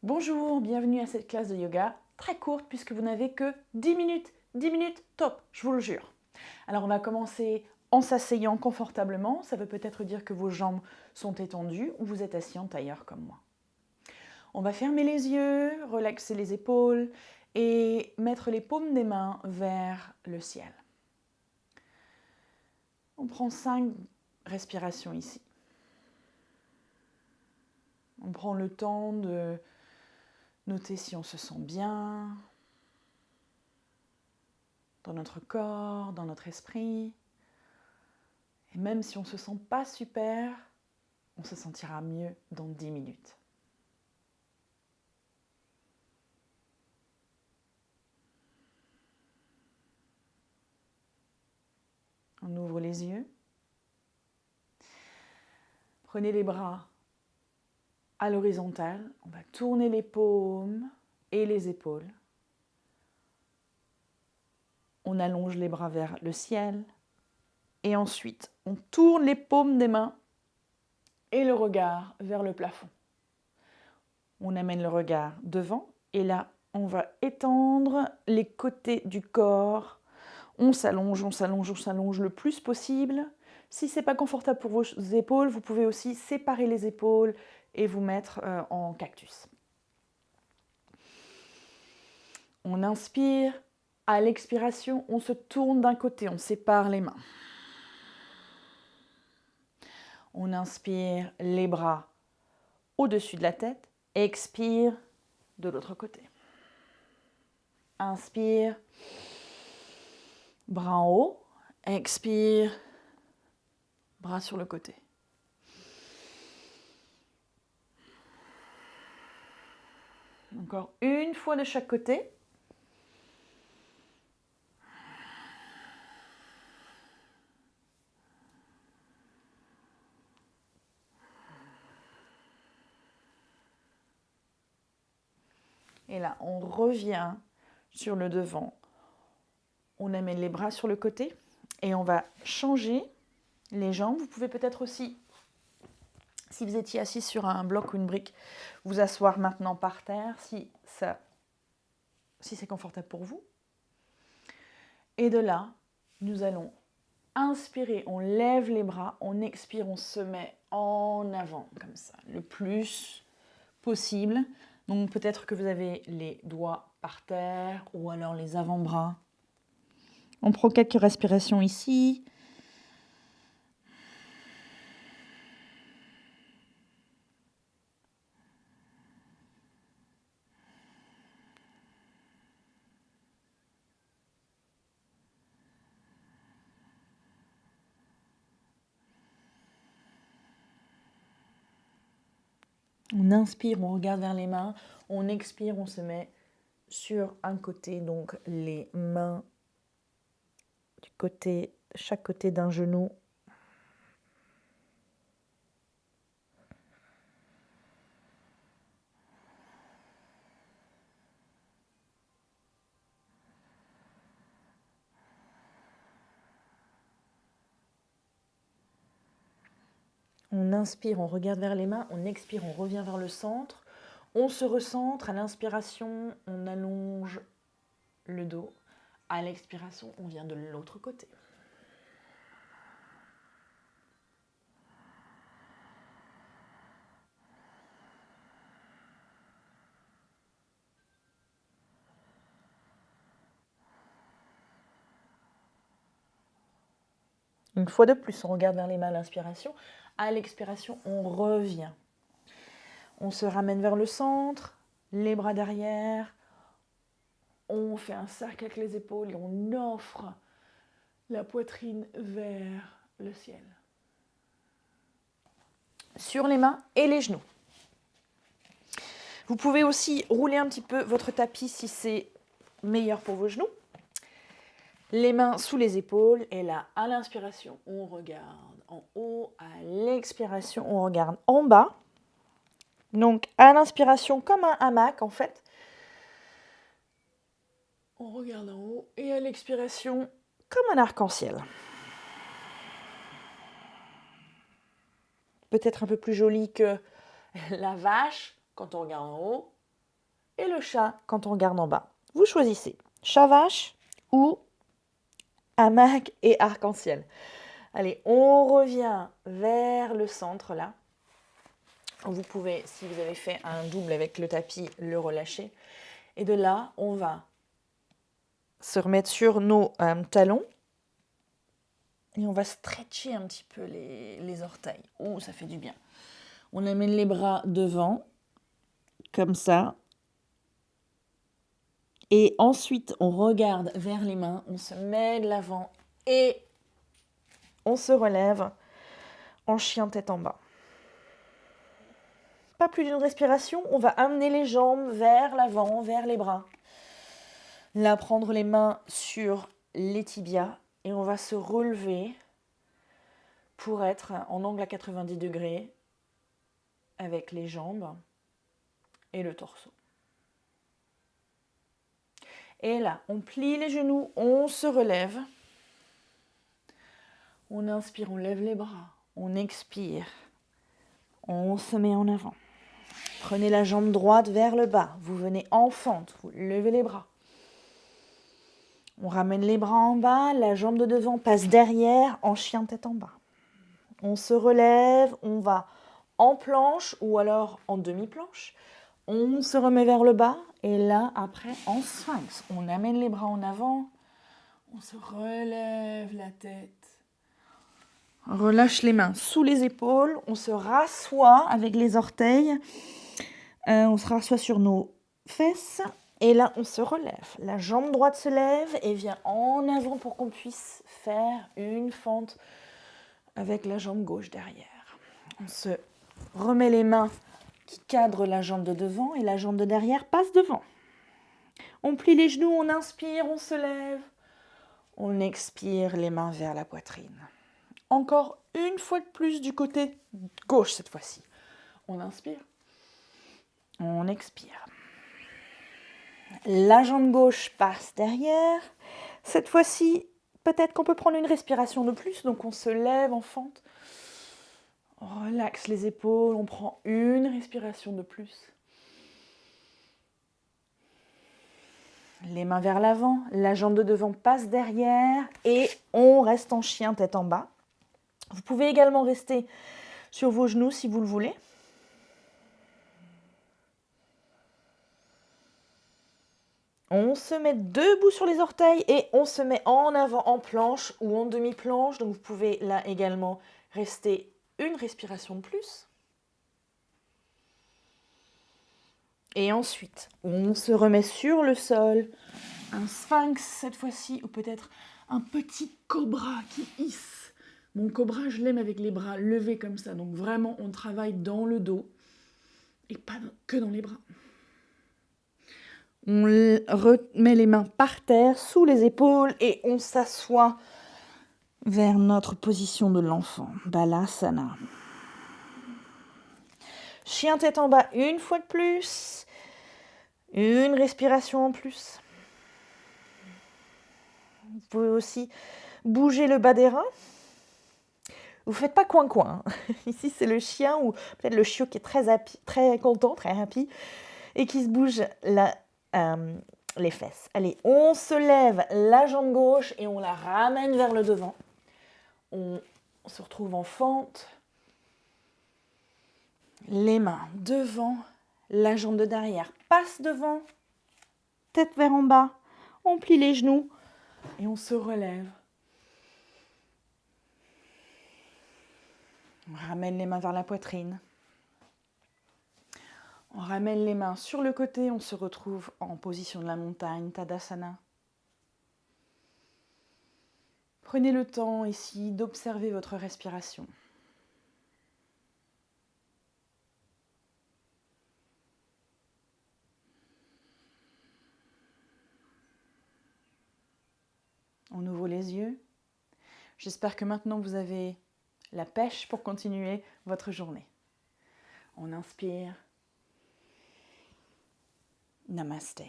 Bonjour, bienvenue à cette classe de yoga, très courte puisque vous n'avez que 10 minutes top, je vous le jure. Alors on va commencer en s'asseyant confortablement, ça veut peut-être dire que vos jambes sont étendues ou vous êtes assis en tailleur comme moi. On va fermer les yeux, relaxer les épaules et mettre les paumes des mains vers le ciel. On prend 5 respirations ici. On prend le temps de noter si on se sent bien dans notre corps, dans notre esprit. Et même si on ne se sent pas super, on se sentira mieux dans 10 minutes. On ouvre les yeux. Prenez les bras à l'horizontale. On va tourner les paumes et les épaules. On allonge les bras vers le ciel. Et ensuite, on tourne les paumes des mains et le regard vers le plafond. On amène le regard devant et là, on va étendre les côtés du corps. On s'allonge le plus possible. Si ce n'est pas confortable pour vos épaules, vous pouvez aussi séparer les épaules et vous mettre en cactus. On inspire. À l'expiration, on se tourne d'un côté, on sépare les mains. On inspire les bras au-dessus de la tête. Expire de l'autre côté. Inspire, bras en haut. Expire, bras sur le côté. Encore une fois de chaque côté. Et là, on revient sur le devant. On amène les bras sur le côté et on va changer les jambes. Vous pouvez peut-être aussi, si vous étiez assis sur un bloc ou une brique, vous asseoir maintenant par terre si c'est confortable pour vous. Et de là, nous allons inspirer, on lève les bras, on expire, on se met en avant comme ça, le plus possible. Donc peut-être que vous avez les doigts par terre ou alors les avant-bras. On prend quelques respirations ici. On inspire, on regarde vers les mains. On expire, on se met sur un côté, donc les mains chaque côté d'un genou. On inspire, on regarde vers les mains. On expire, on revient vers le centre. On se recentre. À l'inspiration, on allonge le dos. À l'expiration, on vient de l'autre côté. Une fois de plus, on regarde vers les mains à l'inspiration. À l'expiration, on revient. On se ramène vers le centre, les bras derrière. On fait un cercle avec les épaules et on offre la poitrine vers le ciel. Sur les mains et les genoux. Vous pouvez aussi rouler un petit peu votre tapis si c'est meilleur pour vos genoux. Les mains sous les épaules et là, à l'inspiration, on regarde en haut. À l'expiration, on regarde en bas. Donc, à l'inspiration, comme un hamac en fait. On regarde en haut et à l'expiration, comme un arc-en-ciel. Peut-être un peu plus joli que la vache quand on regarde en haut. et le chat quand on regarde en bas. Vous choisissez chat-vache ou hamac et arc-en-ciel. Allez, on revient vers le centre là. Vous pouvez, si vous avez fait un double avec le tapis, le relâcher. Et de là, on va se remettre sur nos talons. Et on va stretcher un petit peu les orteils. Oh, ça fait du bien. On amène les bras devant, comme ça. Et ensuite, on regarde vers les mains, on se met de l'avant et on se relève en chien tête en bas. Pas plus d'une respiration, on va amener les jambes vers l'avant, vers les bras. Là, prendre les mains sur les tibias et on va se relever pour être en angle à 90 degrés avec les jambes et le torse. Et là, on plie les genoux, on se relève. On inspire, on lève les bras. On expire, on se met en avant. Prenez la jambe droite vers le bas. Vous venez en fente, vous levez les bras. On ramène les bras en bas, la jambe de devant passe derrière en chien tête en bas. On se relève, on va en planche ou alors en demi-planche. On se remet vers le bas et là, après, en sphinx. On amène les bras en avant, on se relève la tête. Relâche les mains sous les épaules, on se rassoit avec les orteils. On se rassoit sur nos fesses et là, on se relève. La jambe droite se lève et vient en avant pour qu'on puisse faire une fente avec la jambe gauche derrière. On se remet les mains qui cadrent la jambe de devant et la jambe de derrière passe devant. On plie les genoux, on inspire, on se lève. On expire les mains vers la poitrine. Encore une fois de plus du côté gauche cette fois-ci. On inspire. On expire. La jambe gauche passe derrière. Cette fois-ci, peut-être qu'on peut prendre une respiration de plus. Donc on se lève en fente. On relaxe les épaules. On prend une respiration de plus. Les mains vers l'avant. La jambe de devant passe derrière. Et on reste en chien tête en bas. Vous pouvez également rester sur vos genoux si vous le voulez. On se met debout sur les orteils et on se met en avant en planche ou en demi-planche. Donc vous pouvez là également rester une respiration de plus. Et ensuite, on se remet sur le sol. Un sphinx cette fois-ci ou peut-être un petit cobra qui hisse. Mon cobra, je l'aime avec les bras levés comme ça. Donc vraiment, on travaille dans le dos et pas que dans les bras. On remet les mains par terre, sous les épaules et on s'assoit vers notre position de l'enfant, Balasana. Chien tête en bas une fois de plus. Une respiration en plus. Vous pouvez aussi bouger le bas des reins. Vous ne faites pas coin-coin. Ici, c'est le chien ou peut-être le chiot qui est très content, très happy et qui se bouge les fesses. Allez, on se lève la jambe gauche et on la ramène vers le devant. On se retrouve en fente. Les mains devant, la jambe de derrière passe devant, tête vers en bas. On plie les genoux et on se relève. On ramène les mains vers la poitrine. On ramène les mains sur le côté, on se retrouve en position de la montagne, Tadasana. Prenez le temps ici d'observer votre respiration. On ouvre les yeux. J'espère que maintenant vous avez la pêche pour continuer votre journée. On inspire. Namaste.